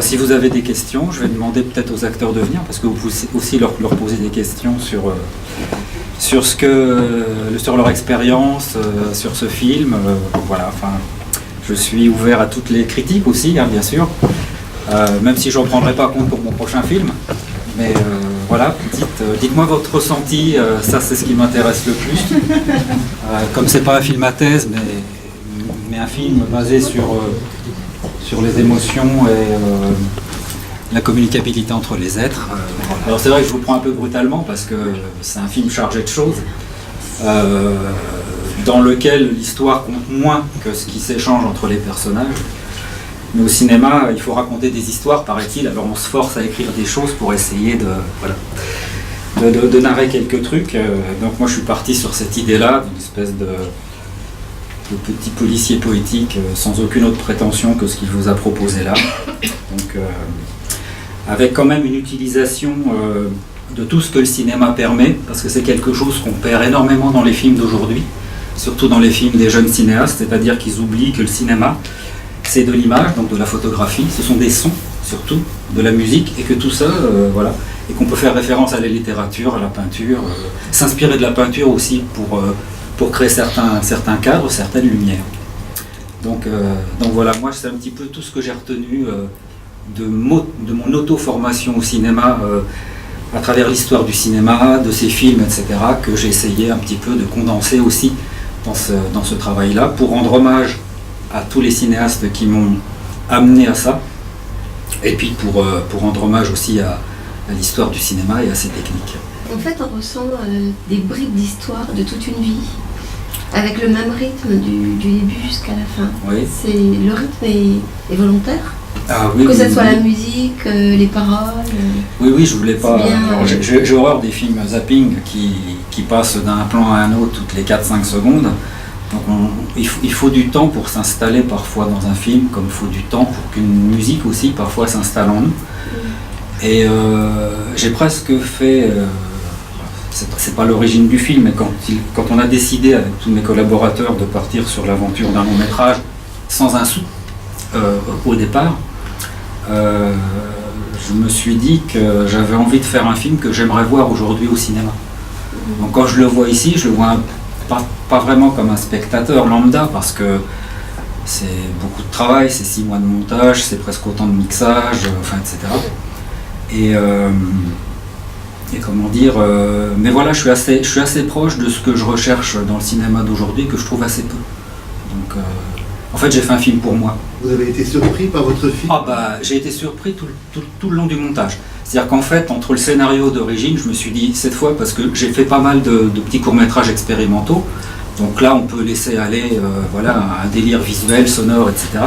Si vous avez des questions, je vais demander peut-être aux acteurs de venir, parce que vous pouvez aussi leur poser des questions sur leur expérience, sur ce film. Voilà, enfin, je suis ouvert à toutes les critiques aussi, hein, bien sûr, même si je ne prendrai pas compte pour mon prochain film. Mais voilà, dites-moi votre ressenti, ça c'est ce qui m'intéresse le plus. Comme c'est pas un film à thèse, mais un film basé sur les émotions et la communicabilité entre les êtres. Voilà. Alors c'est vrai que je vous prends un peu brutalement parce que c'est un film chargé de choses, dans lequel l'histoire compte moins que ce qui s'échange entre les personnages. Mais au cinéma, il faut raconter des histoires, paraît-il, alors on se force à écrire des choses pour essayer de narrer quelques trucs. Donc moi je suis parti sur cette idée-là, d'une espèce de petit policier poétique sans aucune autre prétention que ce qu'il vous a proposé là. Donc avec quand même une utilisation de tout ce que le cinéma permet, parce que c'est quelque chose qu'on perd énormément dans les films d'aujourd'hui, surtout dans les films des jeunes cinéastes, c'est-à-dire qu'ils oublient que le cinéma, c'est de l'image, donc de la photographie, ce sont des sons surtout, de la musique, et que tout ça, voilà, et qu'on peut faire référence à la littérature, à la peinture, s'inspirer de la peinture aussi pour créer certains cadres, certaines lumières. Donc voilà, moi c'est un petit peu tout ce que j'ai retenu de mon auto-formation au cinéma, à travers l'histoire du cinéma, de ses films, etc., que j'ai essayé un petit peu de condenser aussi dans ce travail-là, pour rendre hommage à tous les cinéastes qui m'ont amené à ça, et puis pour rendre hommage aussi à l'histoire du cinéma et à ses techniques. En fait, on ressent des bribes d'histoire de toute une vie, avec le même rythme du début jusqu'à la fin. Oui. Le rythme est volontaire. Ah, oui, que ce soit oui. la musique, les paroles. Oui, je voulais pas. Bien, j'ai horreur des films zapping qui passent d'un plan à un autre toutes les 4-5 secondes. Donc il faut du temps pour s'installer parfois dans un film, comme il faut du temps pour qu'une musique aussi parfois s'installe en nous. Et j'ai presque fait, c'est pas l'origine du film, mais quand on a décidé avec tous mes collaborateurs de partir sur l'aventure d'un long métrage sans un sou au départ, je me suis dit que j'avais envie de faire un film que j'aimerais voir aujourd'hui au cinéma. Donc quand je le vois ici, je le vois pas vraiment comme un spectateur lambda, parce que c'est beaucoup de travail, c'est 6 mois de montage, c'est presque autant de mixage, enfin, etc. Et comment dire, mais voilà, je suis assez proche de ce que je recherche dans le cinéma d'aujourd'hui, que je trouve assez peu. Donc en fait, j'ai fait un film pour moi. Vous avez été surpris par votre film? J'ai été surpris tout le long du montage. C'est-à-dire qu'en fait, entre le scénario d'origine, je me suis dit, cette fois, parce que j'ai fait pas mal de petits courts-métrages expérimentaux, donc là, on peut laisser aller un délire visuel, sonore, etc.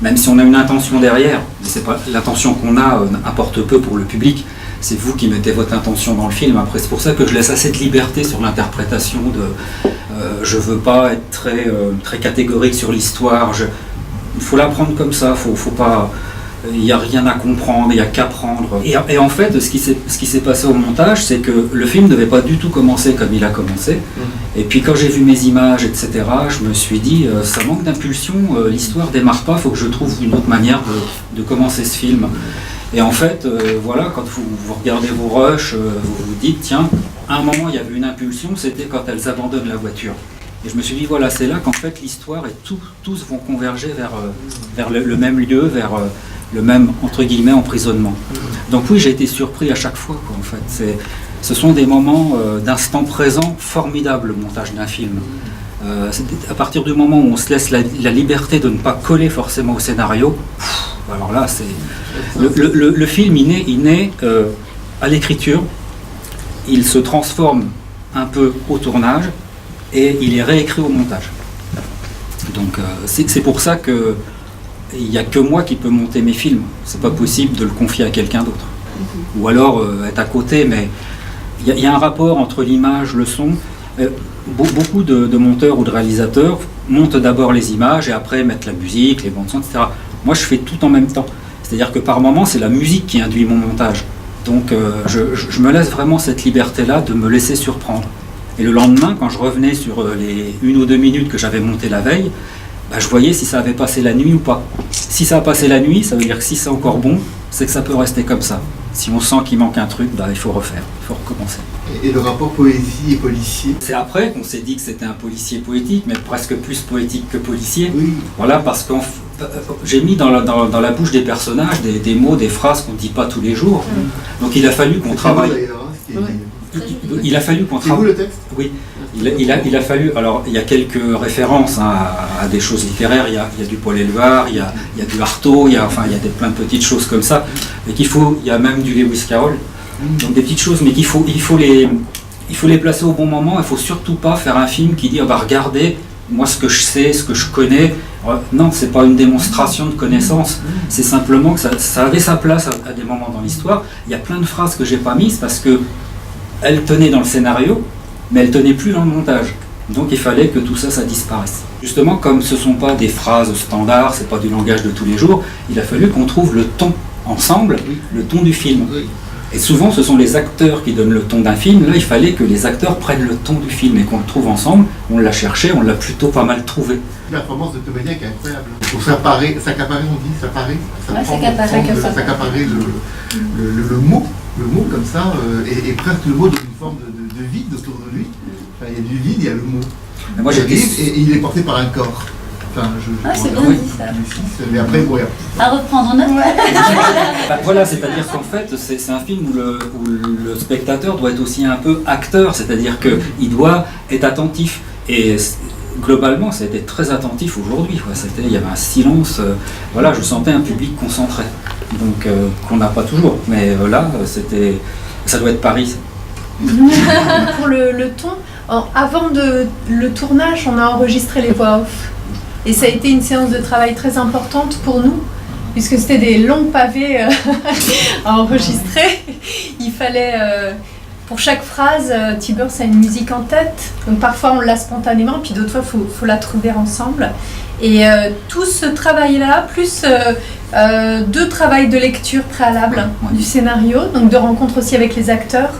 Même si on a une intention derrière, mais c'est pas l'intention qu'on a importe peu pour le public. C'est vous qui mettez votre intention dans le film. Après, c'est pour ça que je laisse assez de liberté sur l'interprétation. Je veux pas être très catégorique sur l'histoire. Il faut la prendre comme ça. Faut pas. Il n'y a rien à comprendre, il n'y a qu'à prendre. Et en fait, ce qui s'est passé au montage, c'est que le film ne devait pas du tout commencer comme il a commencé. Et puis quand j'ai vu mes images, etc., je me suis dit, ça manque d'impulsion, l'histoire ne démarre pas, il faut que je trouve une autre manière de commencer ce film. Et en fait, voilà, quand vous regardez vos rushs, vous vous dites, tiens, à un moment il y avait une impulsion, c'était quand elles abandonnent la voiture. Et je me suis dit, voilà, c'est là qu'en fait l'histoire et tous vont converger vers le même lieu, vers le même, entre guillemets, emprisonnement. Donc oui, j'ai été surpris à chaque fois, quoi, en fait. Ce sont des moments d'instant présent formidables, le montage d'un film. À partir du moment où on se laisse la liberté de ne pas coller forcément au scénario, alors là, c'est... Le film, il naît à l'écriture, il se transforme un peu au tournage, et il est réécrit au montage. Donc c'est pour ça que il n'y a que moi qui peux monter mes films. C'est pas possible de le confier à quelqu'un d'autre. Ou alors être à côté, mais il y a un rapport entre l'image, le son. Beaucoup de monteurs ou de réalisateurs montent d'abord les images et après mettent la musique, les bandes son, etc. Moi, je fais tout en même temps. C'est-à-dire que par moment, c'est la musique qui induit mon montage. Donc je me laisse vraiment cette liberté-là de me laisser surprendre. Et le lendemain, quand je revenais sur les 1 ou 2 minutes que j'avais montées la veille, bah, je voyais si ça avait passé la nuit ou pas. Si ça a passé la nuit, ça veut dire que si c'est encore bon, c'est que ça peut rester comme ça. Si on sent qu'il manque un truc, bah, il faut refaire, il faut recommencer. Et le rapport poésie et policier? C'est après qu'on s'est dit que c'était un policier poétique, mais presque plus poétique que policier. Oui. Voilà, parce que j'ai mis dans la bouche des personnages des mots, des phrases qu'on ne dit pas tous les jours. Donc il a fallu qu'on travaille. Il a fallu qu'on C'est vous travaille. le texte? Oui. Il a fallu. Alors, il y a quelques références à des choses littéraires. Il y a du Paul Éluard, il y a du Artaud, il y a plein de petites choses comme ça. Et il y a même du Lewis Carroll. Donc des petites choses, mais il faut les placer au bon moment. Il ne faut surtout pas faire un film qui dit ah bah regardez, moi ce que je sais, ce que je connais. Non, c'est pas une démonstration de connaissance. C'est simplement que ça avait sa place à des moments dans l'histoire. Il y a plein de phrases que j'ai pas mises parce que elles tenaient dans le scénario, mais elles tenaient plus dans le montage. Donc il fallait que tout ça disparaisse. Justement, comme ce ne sont pas des phrases standards, c'est pas du langage de tous les jours, il a fallu qu'on trouve le ton ensemble, le ton du film. Oui. Et souvent, ce sont les acteurs qui donnent le ton d'un film. Là, il fallait que les acteurs prennent le ton du film et qu'on le trouve ensemble. On l'a cherché, on l'a plutôt pas mal trouvé. La performance de comédien qui est incroyable. Pour s'accaparer, on dit, s'accaparer. S'accaparer le mot comme ça, et presque le mot dans une forme de vide autour de lui. Enfin, il y a du vide, il y a le mot. Mais moi, et il est porté par un corps. Enfin, c'est bien dit ça. Mais après, bon, À reprendre en note. Bah, voilà, c'est-à-dire qu'en fait, c'est un film où le spectateur doit être aussi un peu acteur, c'est-à-dire qu'il doit être attentif. Et globalement, ça a été très attentif aujourd'hui. Il y avait un silence. Voilà, je sentais un public concentré, donc qu'on n'a pas toujours. Mais là, ça doit être Paris. Pour le ton, avant le tournage, on a enregistré les voix off. Et ça a été une séance de travail très importante pour nous, puisque c'était des longs pavés à enregistrer. Il fallait, pour chaque phrase, Tiburce a une musique en tête. Donc parfois on l'a spontanément, puis d'autres fois il faut la trouver ensemble. Et tout ce travail-là, plus 2 travails de lecture préalables du scénario, donc de rencontre aussi avec les acteurs,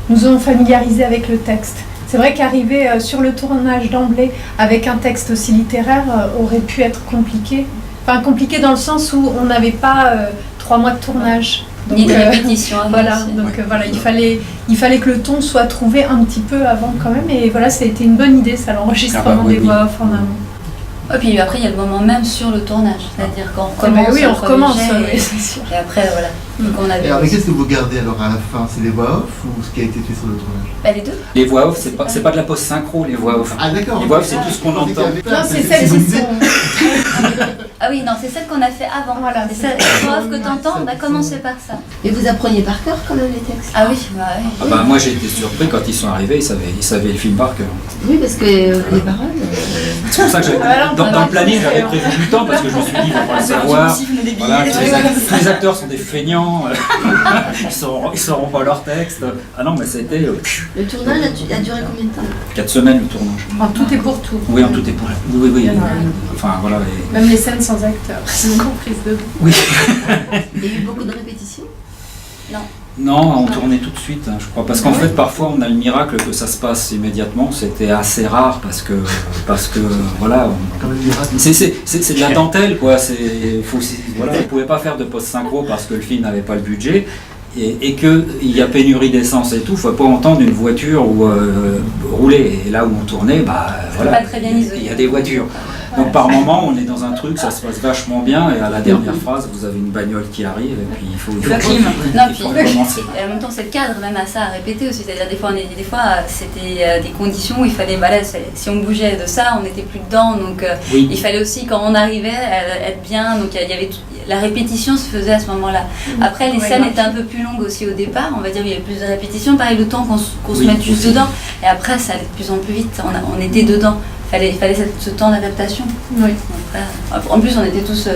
nous ont familiarisés avec le texte. C'est vrai qu'arriver sur le tournage d'emblée avec un texte aussi littéraire aurait pu être compliqué. Enfin, compliqué dans le sens où on n'avait pas 3 mois de tournage. Ni de répétition avant. Voilà, aussi. donc voilà, il fallait que le ton soit trouvé un petit peu avant quand même. Et voilà, ça a été une bonne idée, ça, l'enregistrement des voix off en amont. Et puis après, il y a le moment même sur le tournage, c'est-à-dire quand on recommence. Oui, on recommence, oui, c'est sûr. Et après, voilà. Donc on avait. Alors, mais qu'est-ce que vous gardez alors à la fin? C'est les voix off ou ce qui a été fait sur le tournage? Bah, les deux. Les voix off, c'est pas de la post-synchro, les voix off. Ah d'accord. Les voix off, c'est tout ce qu'on entend. Non, c'est celles qui sont... Ah oui, non, c'est celle qu'on a fait avant. Voilà, c'est celle que tu entends, on a commencé par ça. Et vous appreniez par cœur quand même les textes? Ah oui, bah oui. Ah bah, moi j'ai été surpris quand ils sont arrivés, ils savaient le film par cœur. Oui, parce que les paroles... C'est pour ça que dans le planning j'avais prévu du temps parce que je me suis dit, il faut pas le savoir. Voilà, tous les acteurs sont des feignants, ils sauront pas leur texte. Ah non, mais c'était Le tournage a duré combien de temps? 4 semaines le tournage. En tout et pour tout. Oui, en tout et pour tout. Oui. Enfin voilà. Même les scènes sans acteurs sont comprises dedans. Oui. Il y a eu beaucoup de répétitions? Non, on tournait tout de suite, je crois. Parce qu'en fait, parfois, on a le miracle que ça se passe immédiatement. C'était assez rare parce que voilà. C'est de la dentelle, quoi. Voilà, on ne pouvait pas faire de post-synchro parce que le film n'avait pas le budget. Et qu'il y a pénurie d'essence et tout, il ne faut pas entendre une voiture rouler. Et là où on tournait, voilà, pas très bien isolé. Il y a des voitures. Donc par moment, on est dans un truc, ça se passe vachement bien, et à la dernière phrase, vous avez une bagnole qui arrive, et puis il faut recommencer. Et en même temps, c'est le cadre même à ça à répéter aussi. C'est-à-dire des fois c'était des conditions où il fallait, si on bougeait de ça, on n'était plus dedans. Donc il fallait aussi, quand on arrivait, être bien. Donc il y avait la répétition se faisait à ce moment-là. Après, les scènes étaient un peu plus longues aussi au départ. On va dire il y avait plus de répétitions. Pareil, le temps qu'on se mette juste dedans. Et après, ça allait de plus en plus vite. On était dedans. Il fallait ce temps d'adaptation. Oui. Après, en plus, on était tous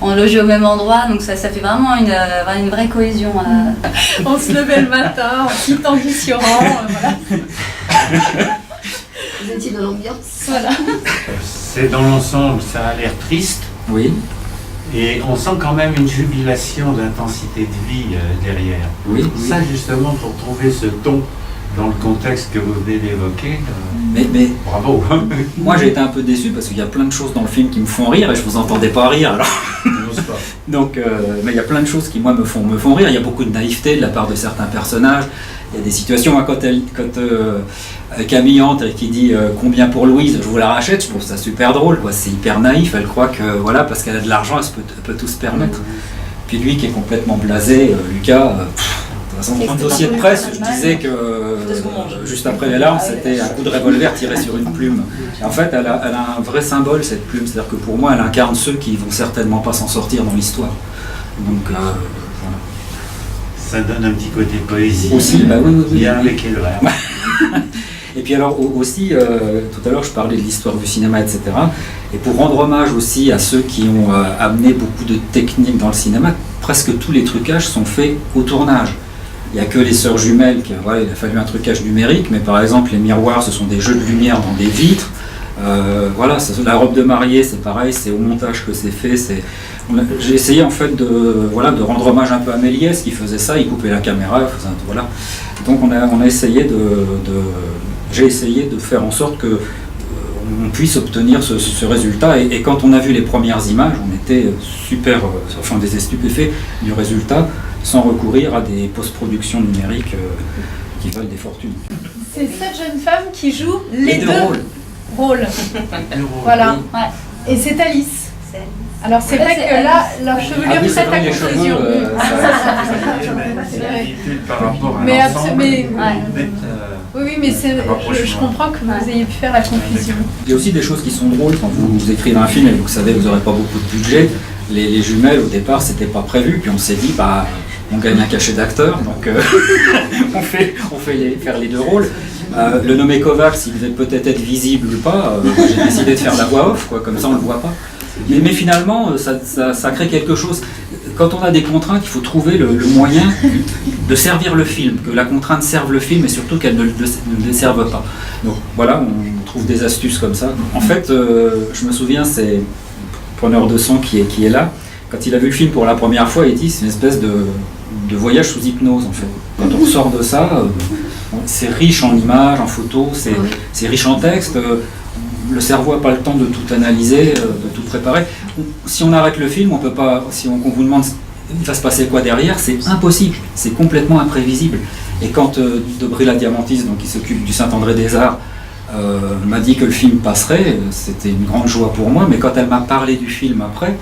on logeait au même endroit, donc ça fait vraiment une vraie cohésion. On se levait le matin, en petit ambition, voilà. Vous étiez dans l'ambiance. Voilà. C'est dans l'ensemble, ça a l'air triste. Oui. Et on sent quand même une jubilation d'intensité de vie derrière. Oui. Ça, justement, pour trouver ce ton dans le contexte que vous venez d'évoquer, mais bravo. Moi j'ai été un peu déçu parce qu'il y a plein de choses dans le film qui me font rire et je vous entendais pas rire alors. Donc, mais il y a plein de choses qui moi me font rire. Il y a beaucoup de naïveté de la part de certains personnages. Il y a des situations quand Camille entre et qui dit combien pour Louise, je vous la rachète, je trouve ça super drôle, quoi. C'est hyper naïf, elle croit que voilà, parce qu'elle a de l'argent, elle peut tout se permettre. Puis lui qui est complètement blasé, Lucas, de toute façon, dans le dossier de presse, je disais que juste après les larmes, c'était un coup de revolver tiré sur une plume. Et en fait, elle a un vrai symbole, cette plume, c'est-à-dire que pour moi, elle incarne ceux qui vont certainement pas s'en sortir dans l'histoire. Donc, voilà. Ça donne un petit côté poésie. Aussi, bah oui. Bien avec les verres. Et puis alors aussi, tout à l'heure je parlais de l'histoire du cinéma, etc. Et pour rendre hommage aussi à ceux qui ont amené beaucoup de techniques dans le cinéma, presque tous les trucages sont faits au tournage. Il n'y a que les sœurs jumelles, voilà, il a fallu un trucage numérique, mais par exemple les miroirs, ce sont des jeux de lumière dans des vitres. Voilà, la robe de mariée, c'est pareil, c'est au montage que c'est fait. J'ai essayé en fait de rendre hommage un peu à Méliès qui faisait ça, il coupait la caméra, voilà. Donc on a essayé j'ai essayé de faire en sorte que on puisse obtenir ce résultat. Et quand on a vu les premières images, on était on était stupéfaits du résultat, sans recourir à des post-productions numériques qui valent des fortunes. C'est cette jeune femme qui joue les deux rôles. Voilà. Ouais. Et c'est Alice. Alors c'est vrai que là, leur chevelure prête à confusion. Oui, mais je comprends que vous ayez pu faire la confusion. Il y a aussi des choses qui sont drôles quand vous écrivez un film et vous savez vous n'aurez pas beaucoup de budget. Les jumelles au départ c'était pas prévu, puis on s'est dit on gagne un cachet d'acteur, donc on fait faire les deux rôles. Le nommé Kovacs, il devait peut-être être visible ou pas, j'ai décidé de faire la voix off, comme ça on le voit pas. Mais finalement, ça crée quelque chose. Quand on a des contraintes, il faut trouver le moyen de servir le film, que la contrainte serve le film et surtout qu'elle ne le serve pas. Donc voilà, on trouve des astuces comme ça. En fait, je me souviens, c'est preneur de son qui est là. Quand il a vu le film pour la première fois, il dit c'est une espèce de voyage sous hypnose en fait. Quand on sort de ça, c'est riche en images, en photos, c'est riche en texte. Le cerveau n'a pas le temps de tout analyser, de tout préparer. Si on arrête le film, on peut pas. Si on vous demande il va se passer quoi derrière, c'est impossible, c'est complètement imprévisible. Et quand Dobrila Diamantis, donc qui s'occupe du Saint-André-des-Arts, m'a dit que le film passerait, c'était une grande joie pour moi. Mais quand elle m'a parlé du film après,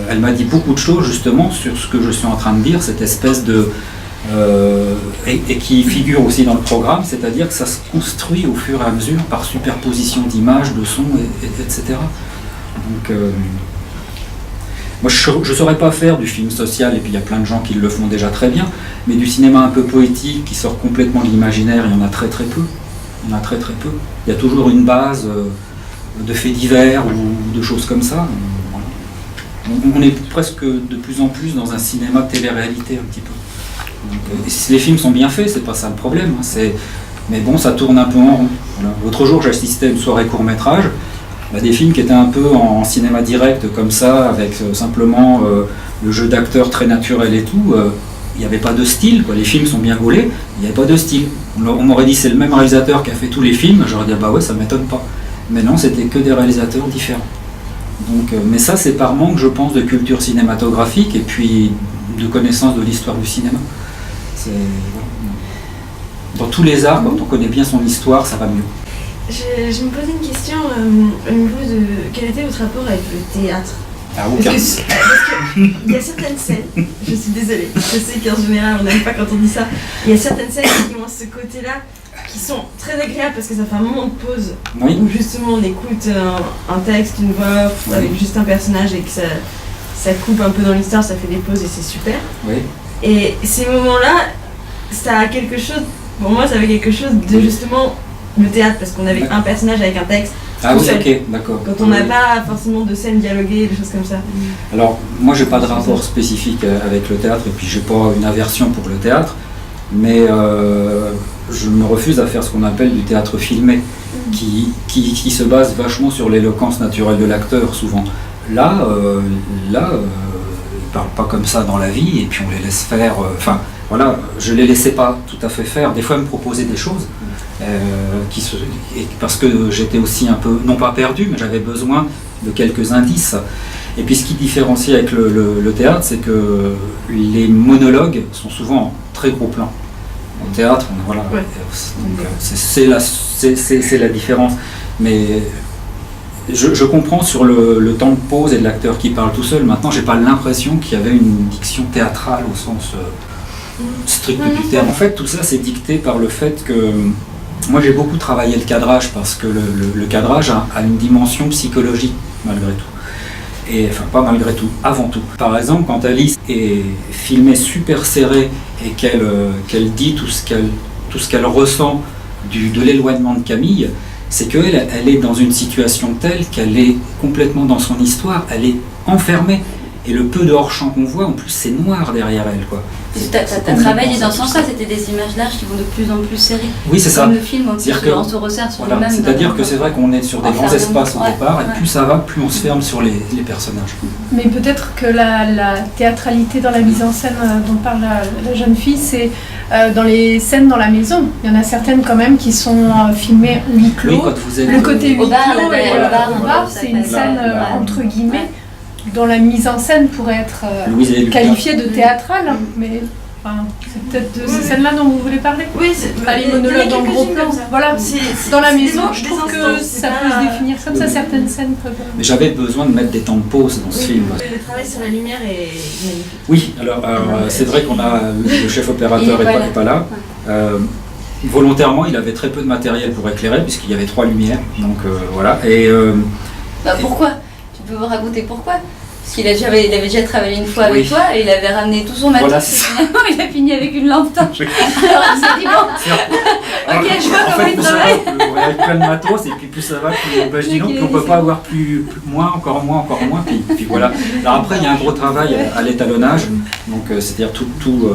elle m'a dit beaucoup de choses justement sur ce que je suis en train de dire, cette espèce de et qui figure aussi dans le programme, c'est-à-dire que ça se construit au fur et à mesure par superposition d'images, de sons, etc. Donc, moi je ne saurais pas faire du film social, et puis il y a plein de gens qui le font déjà très bien, mais du cinéma un peu poétique qui sort complètement de l'imaginaire, il y en a très très peu. Il y en a très très peu. Il y a toujours une base de faits divers ou de choses comme ça. Voilà. On est presque de plus en plus dans un cinéma télé-réalité un petit peu. Les films sont bien faits, c'est pas ça le problème, mais bon, ça tourne un peu en rond. Voilà. L'autre jour, j'assistais à une soirée court-métrage, des films qui étaient un peu en cinéma direct comme ça, avec simplement le jeu d'acteurs très naturel et tout. Il n'y avait pas de style, quoi. Les films sont bien gaulés, il n'y avait pas de style. On m'aurait dit c'est le même réalisateur qui a fait tous les films, j'aurais dit bah ouais, ça m'étonne pas. Mais non, c'était que des réalisateurs différents. Donc, mais ça, c'est par manque, je pense, de culture cinématographique et puis de connaissance de l'histoire du cinéma. Dans tous les arts, quand on connaît bien son histoire, ça va mieux. Je me posais une question au niveau de quel était votre rapport avec le théâtre? Aucun. Parce qu'il y a certaines scènes, je suis désolée, je sais qu'en général on n'aime pas quand on dit ça, il y a certaines scènes qui ont ce côté-là qui sont très agréables parce que ça fait un moment de pause où justement on écoute un texte, une voix off, avec juste un personnage et que ça coupe un peu dans l'histoire, ça fait des pauses et c'est super. Oui. Et ces moments-là, ça a quelque chose, pour moi ça avait quelque chose de justement le théâtre, parce qu'on avait un personnage avec un texte. Ah oui, ok, d'accord. Quand on n'a pas forcément de scènes dialoguées, des choses comme ça. Alors, moi j'ai pas de rapport spécifique avec le théâtre, et puis j'ai pas une aversion pour le théâtre, mais je me refuse à faire ce qu'on appelle du théâtre filmé, qui se base vachement sur l'éloquence naturelle de l'acteur, souvent. Là, ils parlent pas comme ça dans la vie, et puis on les laisse faire. voilà, je les laissais pas tout à fait faire. Des fois, elle me proposait des choses, parce que j'étais aussi un peu, non pas perdu, mais j'avais besoin de quelques indices. Et puis ce qui différencie avec le théâtre, c'est que les monologues sont souvent en très gros plan. Au théâtre, voilà, ouais. C'est la différence. Mais je comprends sur le temps de pause et de l'acteur qui parle tout seul. Maintenant, j'ai pas l'impression qu'il y avait une diction théâtrale au sens strict du terme. En fait, tout ça, c'est dicté par le fait que moi, j'ai beaucoup travaillé le cadrage parce que le cadrage a une dimension psychologique malgré tout. Et enfin, pas malgré tout, avant tout. Par exemple, quand Alice est filmée super serrée et qu'elle dit tout ce qu'elle ressent de l'éloignement de Camille, c'est qu'elle est dans une situation telle qu'elle est complètement dans son histoire, elle est enfermée. Et le peu de hors-champ qu'on voit, en plus, c'est noir derrière elle, quoi. Tu as travaillé dans ce sens-là, c'était des images larges qui vont de plus en plus serrées. Oui, c'est ça. Comme le film, on se resserre sur le même. C'est-à-dire que c'est vrai qu'on est sur des grands espaces au départ, et plus ça va, plus on se ferme sur les personnages. Mais peut-être que la théâtralité dans la mise en scène dont parle la jeune fille, c'est dans les scènes dans la maison. Il y en a certaines quand même qui sont filmées huis clos. Oui, quand vous êtes le côté huis clos et au bar, c'est une scène entre guillemets dont la mise en scène pourrait être qualifiée de théâtrale, mais enfin, c'est peut-être de ces scènes-là dont vous voulez parler. Oui, les monologues en gros plan. Voilà, dans la maison, je trouve que ça peut se définir comme ça, certaines scènes peuvent... Mais j'avais besoin de mettre des temps de pause dans ce film. Le travail sur la lumière est magnifique. Oui, alors c'est vrai qu'on a le chef opérateur n'est pas là. Volontairement, il avait très peu de matériel pour éclairer, puisqu'il y avait 3 lumières. Donc voilà. Et pourquoi ? Tu peux me raconter pourquoi ? Parce qu'il avait déjà travaillé une fois avec toi et il avait ramené tout son matos. Voilà, finalement, il a fini avec une lampe torche. Alors il s'est dit bon, ok, je vois comment il travaille. On a plein de matos et puis plus ça va, plus je dis non, puis on peut pas avoir moins, encore moins. Puis voilà. Alors après, il y a un gros travail à l'étalonnage, donc c'est-à-dire tout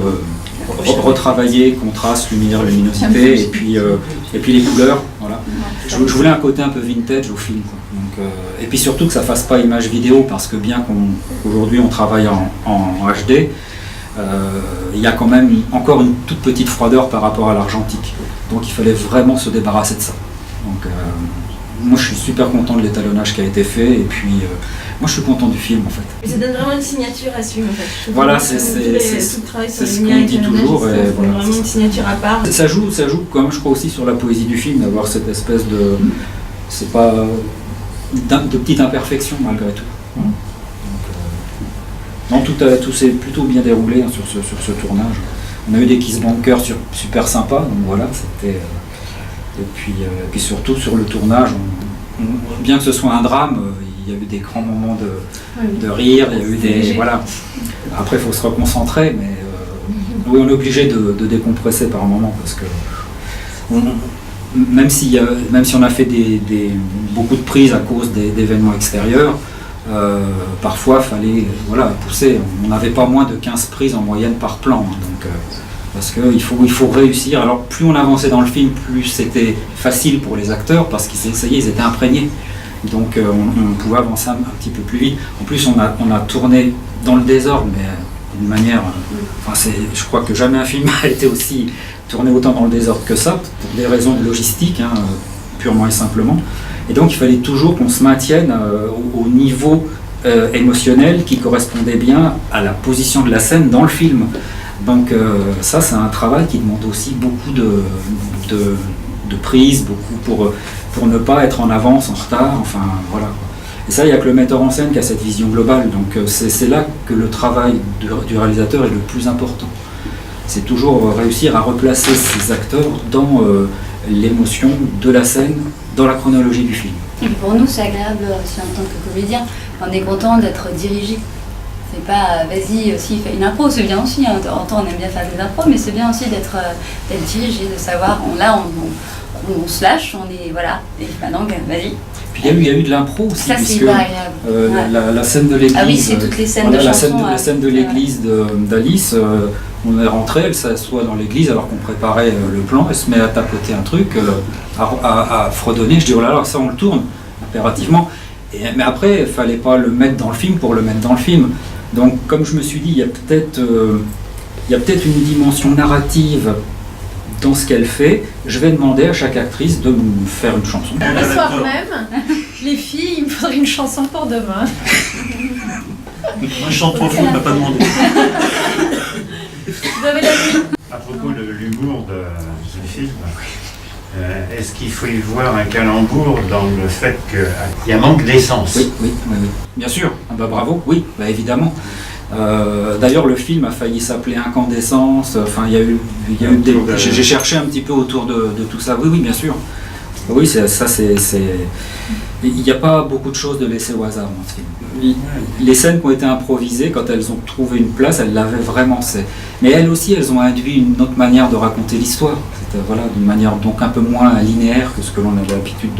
retravailler, contraste, lumière, luminosité et puis les couleurs. Voilà. Je voulais un côté un peu vintage au film, quoi. Donc, et puis surtout que ça fasse pas image vidéo, parce que bien qu'aujourd'hui on travaille en HD, il y a quand même encore une toute petite froideur par rapport à l'argentique. Donc il fallait vraiment se débarrasser de ça. Donc moi je suis super content de l'étalonnage qui a été fait, et puis moi je suis content du film en fait. Mais ça donne vraiment une signature à ce film en fait. Voilà, c'est ce qu'on dit toujours. Et voilà, vraiment une signature à part. Ça joue quand même, je crois, aussi sur la poésie du film, d'avoir cette espèce de... C'est pas... de petites imperfections malgré tout. Donc, non, tout s'est plutôt bien déroulé sur ce tournage. On a eu des kiss bunkers super sympas, donc voilà, c'était... Et puis surtout sur le tournage, bien que ce soit un drame, il y a eu des grands moments de rire, il y a eu des... Voilà. Après, il faut se reconcentrer, mais oui, on est obligé de décompresser par un moment, parce que même si on a fait beaucoup de prises à cause d'événements extérieurs, parfois il fallait pousser. On n'avait pas moins de 15 prises en moyenne par plan, donc, parce qu'il faut réussir. Alors plus on avançait dans le film, plus c'était facile pour les acteurs, parce qu'ils étaient imprégnés. Donc on pouvait avancer un petit peu plus vite. En plus on a tourné dans le désordre, mais d'une manière... je crois que jamais un film a été aussi tourné autant dans le désordre que ça, pour des raisons de logistique, purement et simplement. Et donc il fallait toujours qu'on se maintienne au niveau émotionnel qui correspondait bien à la position de la scène dans le film. Donc ça c'est un travail qui demande aussi beaucoup de prise, beaucoup pour ne pas être en avance, en retard, enfin voilà. Et ça, il n'y a que le metteur en scène qui a cette vision globale, donc c'est là que le travail du réalisateur est le plus important. C'est toujours réussir à replacer ces acteurs dans l'émotion de la scène, dans la chronologie du film. Et pour nous, c'est agréable aussi en tant que comédien, on est content d'être dirigé. C'est pas, vas-y, aussi, fais une impro, c'est bien aussi, en temps on aime bien faire des impros, mais c'est bien aussi d'être dirigé, de savoir, on se lâche, on est, voilà, et maintenant, vas-y. Puis il y a eu de l'impro aussi, ça, puisque la scène de l'église, ah oui, c'est toutes les scènes de chansons, la scène de l'église d'Alice, on est rentré, elle s'assoit dans l'église alors qu'on préparait le plan, elle se met à tapoter un truc, à fredonner, je dis oh là là, ça on le tourne impérativement, mais après il fallait pas le mettre dans le film pour le mettre dans le film. Donc comme je me suis dit, il y a peut-être il y a peut-être une dimension narrative dans ce qu'elle fait. Je vais demander à chaque actrice de me faire une chanson. Le soir même, les filles, il me faudrait une chanson pour demain. Moi je chante trop fou, on m'a pas demandé. Vous avez la nuit. À propos de l'humour de ce film, est-ce qu'il faut y voir un calembour dans le fait qu'il y a manque d'essence? Oui. Bien sûr. Ah bah bravo, oui, bah évidemment. D'ailleurs, le film a failli s'appeler Incandescence. Enfin, il y a eu des... J'ai cherché un petit peu autour de tout ça. Oui, bien sûr. Oui, c'est. Il n'y a pas beaucoup de choses de laisser au hasard dans ce film. Les scènes qui ont été improvisées, quand elles ont trouvé une place, elles l'avaient vraiment. Mais elles aussi, elles ont induit une autre manière de raconter l'histoire. C'était d'une manière donc un peu moins linéaire que ce que l'on avait l'habitude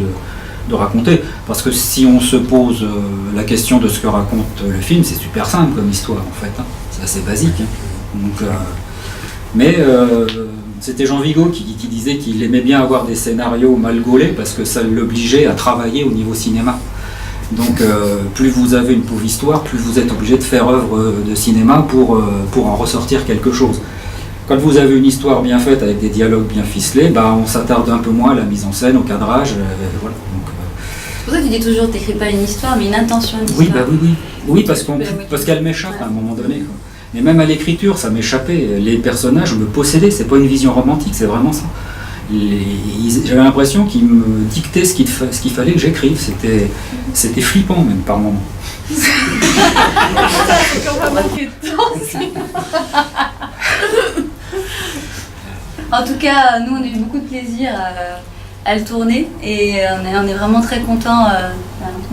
de raconter. Parce que si on se pose la question de ce que raconte le film, c'est super simple comme histoire en fait. C'est assez basique. Donc, c'était Jean Vigo qui disait qu'il aimait bien avoir des scénarios mal gaulés parce que ça l'obligeait à travailler au niveau cinéma. Donc plus vous avez une pauvre histoire, plus vous êtes obligé de faire œuvre de cinéma pour en ressortir quelque chose. Quand vous avez une histoire bien faite avec des dialogues bien ficelés, on s'attarde un peu moins à la mise en scène, au cadrage. Voilà. C'est pour ça que tu dis toujours, tu n'écris pas une histoire, mais une intention d'histoire. Oui, parce qu'elle m'échappe à un moment donné. Quoi. Et même à l'écriture, ça m'échappait. Les personnages me possédaient, c'est pas une vision romantique, c'est vraiment ça. J'avais l'impression qu'ils me dictaient ce qu'il fallait que j'écrive. C'était flippant même par moments. En tout cas, nous on a eu beaucoup de plaisir à le tourner et on est vraiment très contents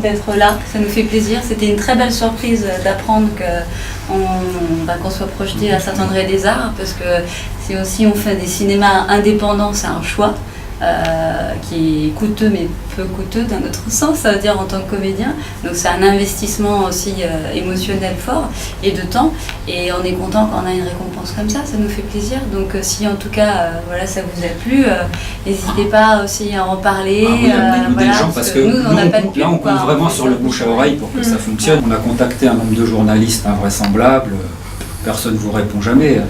d'être là. Ça nous fait plaisir. C'était une très belle surprise d'apprendre qu'on soit projeté à Saint-André-des-Arts parce que c'est aussi, on fait des cinémas indépendants, c'est un choix. Qui est coûteux mais peu coûteux d'un autre sens, ça veut dire en tant que comédien. Donc c'est un investissement aussi émotionnel fort et de temps. Et on est content quand on a une récompense comme ça nous fait plaisir. Donc si en tout cas ça vous a plu, n'hésitez pas aussi à en parler. Des gens, parce que nous, on compte vraiment sur le bouche à oreille pour que ça fonctionne. On a contacté un nombre de journalistes invraisemblables, personne ne vous répond jamais.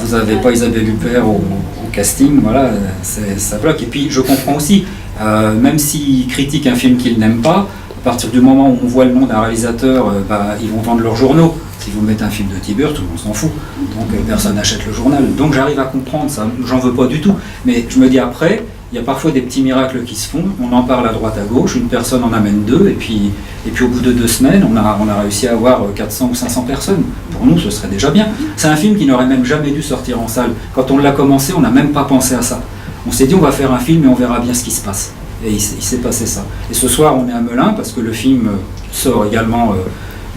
Vous n'avez pas Isabelle Huppert au casting, voilà, ça bloque. Et puis je comprends aussi, même s'ils critiquent un film qu'ils n'aiment pas, à partir du moment où on voit le nom d'un réalisateur, ils vont vendre leurs journaux. Si vous mettez un film de Tibur, tout le monde s'en fout. Donc personne n'achète le journal. Donc j'arrive à comprendre ça, j'en veux pas du tout. Mais je me dis après, il y a parfois des petits miracles qui se font, on en parle à droite à gauche, une personne en amène deux, et puis au bout de 2 semaines, on a réussi à avoir 400 ou 500 personnes. Pour nous, ce serait déjà bien. C'est un film qui n'aurait même jamais dû sortir en salle. Quand on l'a commencé, on n'a même pas pensé à ça. On s'est dit, on va faire un film et on verra bien ce qui se passe. Et il s'est passé ça. Et ce soir, on est à Melun, parce que le film sort également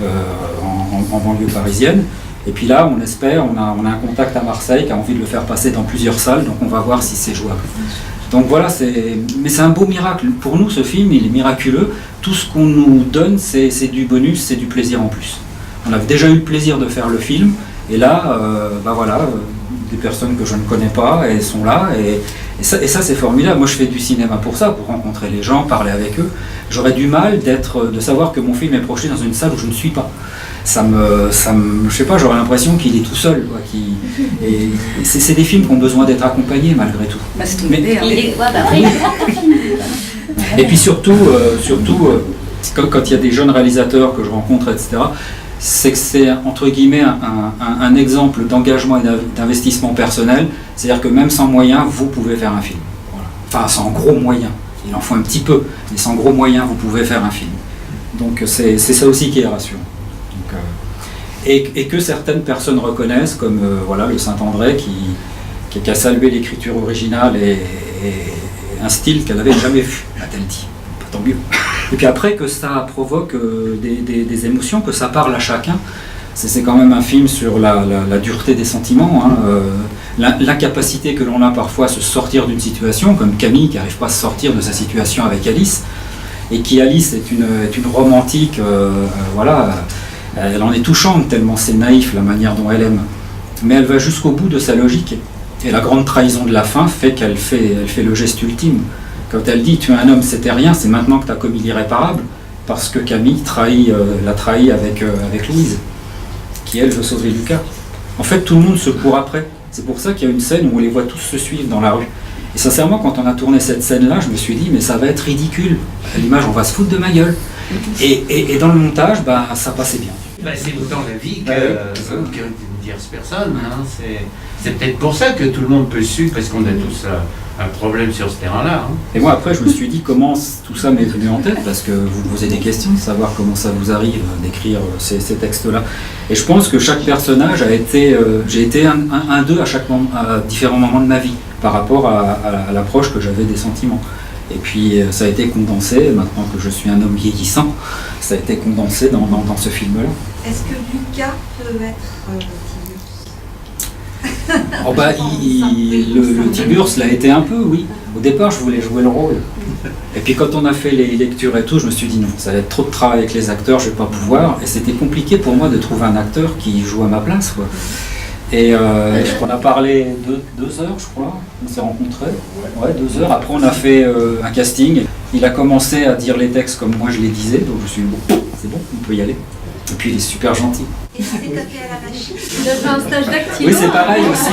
en banlieue parisienne. Et puis là, on espère, on a un contact à Marseille qui a envie de le faire passer dans plusieurs salles, donc on va voir si c'est jouable. Donc voilà, mais c'est un beau miracle. Pour nous, ce film, il est miraculeux. Tout ce qu'on nous donne, c'est du bonus, c'est du plaisir en plus. On avait déjà eu le plaisir de faire le film, et là, des personnes que je ne connais pas, elles sont là, et ça c'est formidable. Moi, je fais du cinéma pour ça, pour rencontrer les gens, parler avec eux. J'aurais du mal de savoir que mon film est projeté dans une salle où je ne suis pas. Je sais pas, j'aurais l'impression qu'il est tout seul, quoi, et c'est des films qui ont besoin d'être accompagnés malgré tout. Et puis surtout, quand il y a des jeunes réalisateurs que je rencontre, etc., c'est que c'est entre guillemets un exemple d'engagement et d'investissement personnel, c'est-à-dire que même sans moyens, vous pouvez faire un film. Voilà. Enfin, sans gros moyens, il en faut un petit peu, mais sans gros moyens, vous pouvez faire un film. Donc c'est ça aussi qui est rassurant. Et que certaines personnes reconnaissent, comme le Saint-André qui a salué l'écriture originale et un style qu'elle n'avait jamais vu, a-t-elle dit. Tant mieux. Et puis après, que ça provoque des émotions, que ça parle à chacun. C'est quand même un film sur la dureté des sentiments, l'incapacité que l'on a parfois à se sortir d'une situation, comme Camille qui n'arrive pas à se sortir de sa situation avec Alice, et qui, Alice, est une romantique, elle en est touchante tellement c'est naïf la manière dont elle aime. Mais elle va jusqu'au bout de sa logique. Et la grande trahison de la fin fait qu'elle fait le geste ultime. Quand elle dit « tu es un homme, c'était rien, c'est maintenant que tu as commis l'irréparable », parce que Camille l'a trahi avec Louise, qui elle veut sauver Lucas. En fait, tout le monde se court après. C'est pour ça qu'il y a une scène où on les voit tous se suivre dans la rue. Et sincèrement, quand on a tourné cette scène-là, je me suis dit, mais ça va être ridicule. À l'image, on va se foutre de ma gueule. Et dans le montage, ça passait bien. C'est autant la vie que une tierce personne. Hein. C'est peut-être pour ça que tout le monde peut suivre, parce qu'on a tous un problème sur ce terrain-là. Hein. Et moi, après, je me suis dit comment tout ça m'est venu en tête, parce que vous me posez des questions, de savoir comment ça vous arrive d'écrire ces textes-là. Et je pense que chaque personnage a été... j'ai été un d'eux à différents moments de ma vie, par rapport à l'approche que j'avais des sentiments. Et puis ça a été condensé, maintenant que je suis un homme vieillissant, ça a été condensé dans ce film-là. Est-ce que Lucas peut être le Tiburce l'a été un peu, oui. Au départ, je voulais jouer le rôle. Et puis quand on a fait les lectures et tout, je me suis dit non, ça va être trop de travail avec les acteurs, je vais pas pouvoir. Et c'était compliqué pour moi de trouver un acteur qui joue à ma place, quoi. Et on a parlé 2 heures, je crois, on s'est rencontrés. Ouais, 2 heures. Après, on a fait un casting. Il a commencé à dire les textes comme moi je les disais, donc je suis dit, bon, c'est bon, on peut y aller. Et puis, il est super gentil. Et tu t'es tapé à la machine? Il a fait un stage d'acting. Oui, c'est pareil aussi.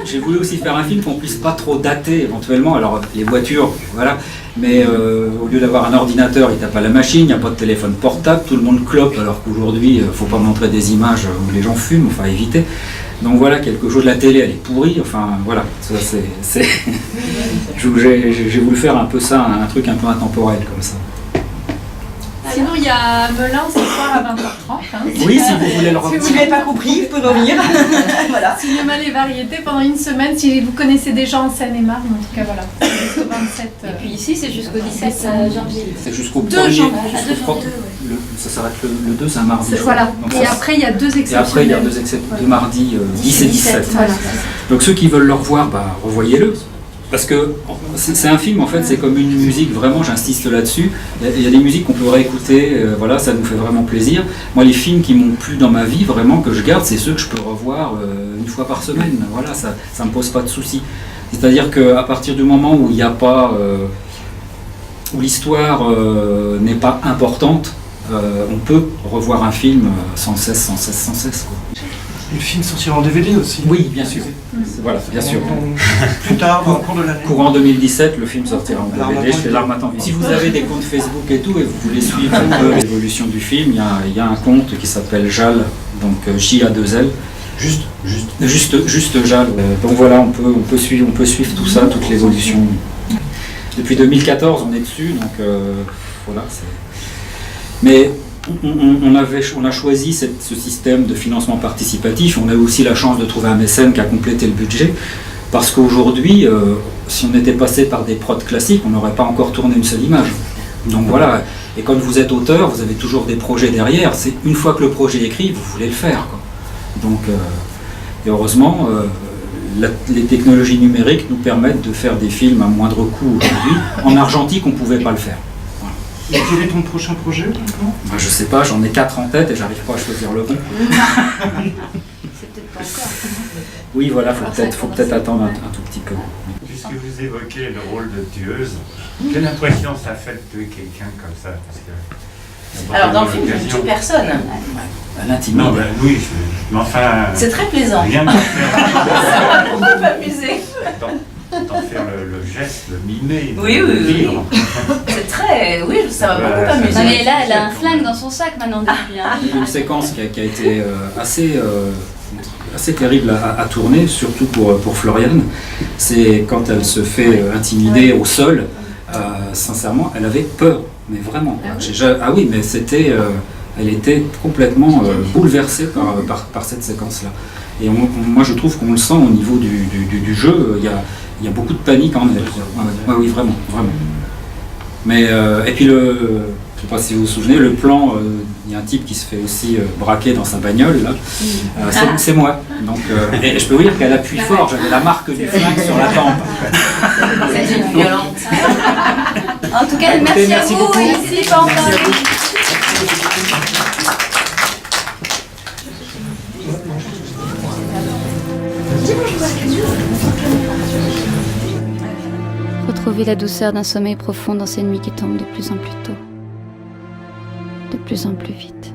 J'ai voulu aussi faire un film qu'on puisse pas trop dater éventuellement. Alors, les voitures, voilà. Mais au lieu d'avoir un ordinateur, il tape à la machine, il n'y a pas de téléphone portable, tout le monde clope, alors qu'aujourd'hui, il ne faut pas montrer des images où les gens fument, enfin éviter. Donc voilà, quelque chose, la télé, elle est pourrie, enfin voilà, ça c'est... J'ai voulu faire un peu ça, un truc un peu intemporel comme ça. Sinon, il y a Melun ce soir à 20h30. Hein. Oui, si vous voulez le revoir. Si vous n'avez pas compris, vous pouvez revenir. Voilà. Cinéma Les Variétés pendant une semaine, si vous connaissez des gens en Seine-et-Marne, en tout cas voilà, jusqu'au 27. Et puis ici, c'est jusqu'au 17 janvier. C'est jusqu'au 2 1er janvier. Ça s'arrête le 2, c'est un mardi. Voilà. Donc, et après, il y a 2 exceptions. Et après, il y a 2 mardis, 10 et 17. Voilà. Donc ceux qui veulent le revoir, revoyez-le. Parce que c'est un film, en fait, c'est comme une musique, vraiment, j'insiste là-dessus. Il y a des musiques qu'on peut réécouter, voilà, ça nous fait vraiment plaisir. Moi, les films qui m'ont plu dans ma vie, vraiment, que je garde, c'est ceux que je peux revoir 1 fois par semaine. Voilà, ça ne me pose pas de soucis. C'est-à-dire qu'à partir du moment où il n'y a pas... où l'histoire n'est pas importante, on peut revoir un film sans cesse, quoi. Le film sortira en DVD aussi. Oui, bien sûr. Voilà, bien sûr. Plus tard, dans le cours de l'année. Courant 2017, le film sortira en DVD chez L'Harmattan. Si vous avez des comptes Facebook et tout, et vous voulez suivre un peu l'évolution du film, il y a un compte qui s'appelle JAL, donc J-A-2-L. Juste JAL. Donc voilà, on peut suivre tout ça, toute l'évolution. Depuis 2014, on est dessus, donc voilà. Mais on a choisi ce système de financement participatif. On a eu aussi la chance de trouver un mécène qui a complété le budget, parce qu'aujourd'hui, si on était passé par des prods classiques, on n'aurait pas encore tourné une seule image. Donc voilà, et quand vous êtes auteur, vous avez toujours des projets derrière. C'est une fois que le projet est écrit, vous voulez le faire, quoi. Donc, et heureusement, les technologies numériques nous permettent de faire des films à moindre coût aujourd'hui. En argentique, on ne pouvait pas le faire. Et quel est ton prochain projet? Je sais pas, j'en ai 4 en tête et j'arrive pas à choisir le bon. C'est peut-être pas encore. Oui, voilà, faut peut-être attendre un tout petit peu. Puisque vous évoquez le rôle de tueuse, quelle impression ça fait de tuer quelqu'un comme ça? Parce que, alors dans le film, je ne tue personne. L'intimité. Non, oui, mais enfin... C'est très plaisant. Rien de faire. Ça m'a beaucoup amusé. D'en faire le geste, le mimer, oui. C'est très... Oui, ça m'a beaucoup amusé. Non, mais là, elle a un flingue dans son sac maintenant depuis. Hein. Il y a une séquence qui a été assez terrible à tourner, surtout pour Floriane. C'est quand elle se fait intimider au sol. Sincèrement, elle avait peur, mais vraiment. Ah oui, mais c'était... elle était complètement bouleversée par cette séquence-là. Et moi, je trouve qu'on le sent au niveau du jeu. Il y a beaucoup de panique en elle. Oui, vraiment. Mais, et puis, je ne sais pas si vous vous souvenez, le plan, il y a un type qui se fait aussi braquer dans sa bagnole, là. C'est moi. Donc, et je peux vous dire qu'elle appuie fort. J'avais la marque du flingue sur la tempe. C'est une violente. En tout cas, écoutez, merci à vous. beaucoup. Ici, pas encore. Retrouvez la douceur d'un sommeil profond dans ces nuits qui tombent de plus en plus tôt, de plus en plus vite.